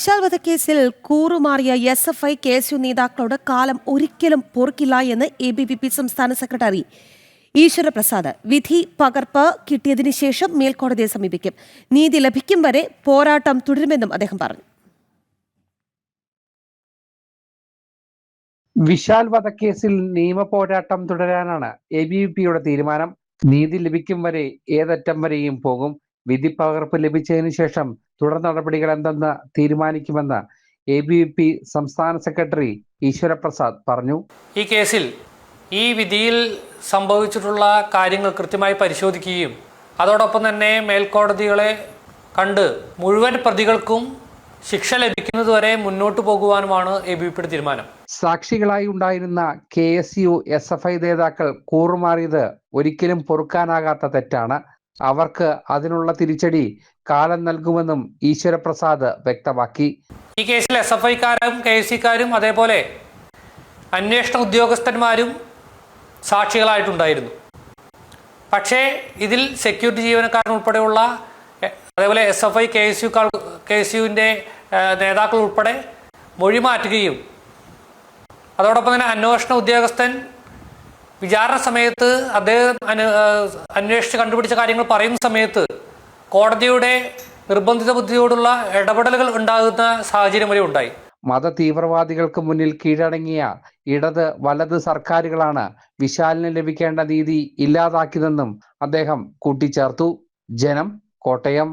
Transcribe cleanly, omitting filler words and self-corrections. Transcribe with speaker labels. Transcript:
Speaker 1: വിശാൽ വധക്കേസിൽ കൂറുമാറിയ SFI KSU നേതാക്കളോട് കാലം ഒരിക്കലും പൊറുക്കില്ല എന്ന് ABVP സംസ്ഥാന സെക്രട്ടറി ഈശ്വരപ്രസാദ്. വിധി പകർപ്പ് കിട്ടിയതിനു ശേഷം മേൽക്കോടതിയെ സമീപിക്കും. നീതി ലഭിക്കും വരെ പോരാട്ടം തുടരുമെന്നും അദ്ദേഹം പറഞ്ഞു.
Speaker 2: വിശാൽ വധക്കേസിൽ നിയമ പോരാട്ടം തുടരാനാണ് ABVPയുടെ തീരുമാനം. നീതി ലഭിക്കും വരെ ഏതറ്റം വരെയും പോകും. വിധി പകർപ്പ് ലഭിച്ചതിന് ശേഷം തുടർ നടപടികൾ എന്തെന്ന് തീരുമാനിക്കുമെന്ന് ABVP സംസ്ഥാന സെക്രട്ടറി ഈശ്വരപ്രസാദ് പറഞ്ഞു.
Speaker 3: ഈ കേസിൽ ഈ വിധിയിൽ സംഭവിച്ചിട്ടുള്ള കാര്യങ്ങൾ കൃത്യമായി പരിശോധിക്കുകയും അതോടൊപ്പം തന്നെ മേൽക്കോടതികളെ കണ്ട് മുഴുവൻ പ്രതികൾക്കും ശിക്ഷ ലഭിക്കുന്നതുവരെ മുന്നോട്ട് പോകുവാനുമാണ് ABVPയുടെ തീരുമാനം.
Speaker 2: സാക്ഷികളായി ഉണ്ടായിരുന്ന KSU SFI നേതാക്കൾ കൂറുമാറിയത് ഒരിക്കലും പൊറുക്കാനാകാത്ത തെറ്റാണ്. അവർക്ക് അതിനുള്ള തിരിച്ചടി കാലം നൽകുമെന്നും ഈശ്വരപ്രസാദ് വ്യക്തമാക്കി.
Speaker 3: ഈ കേസിൽ SFIക്കാരും KSUക്കാരും അതേപോലെ അന്വേഷണ ഉദ്യോഗസ്ഥന്മാരും സാക്ഷികളായിട്ടുണ്ടായിരുന്നു. പക്ഷേ ഇതിൽ സെക്യൂരിറ്റി ജീവനക്കാരൻ ഉൾപ്പെടെയുള്ള അതേപോലെ SFI KSUവിൻ്റെ നേതാക്കൾ ഉൾപ്പെടെ മൊഴി മാറ്റുകയും അതോടൊപ്പം തന്നെ അന്വേഷണ ഉദ്യോഗസ്ഥൻ വിചാരണ സമയത്ത് അദ്ദേഹം അന്വേഷിച്ച് കണ്ടുപിടിച്ച കാര്യങ്ങൾ പറയുന്ന സമയത്ത് കോടതിയുടെ നിർബന്ധിത ബുദ്ധിയോടുള്ള ഇടപെടലുകൾ ഉണ്ടാകുന്ന സാഹചര്യം വരെ ഉണ്ടായി.
Speaker 2: മത തീവ്രവാദികൾക്ക് മുന്നിൽ കീഴടങ്ങിയ ഇടത് വലത് സർക്കാരുകളാണ് വിശാലിന് ലഭിക്കേണ്ട നീതി ഇല്ലാതാക്കിയതെന്നും അദ്ദേഹം കൂട്ടിച്ചേർത്തു. ജനം, കോട്ടയം.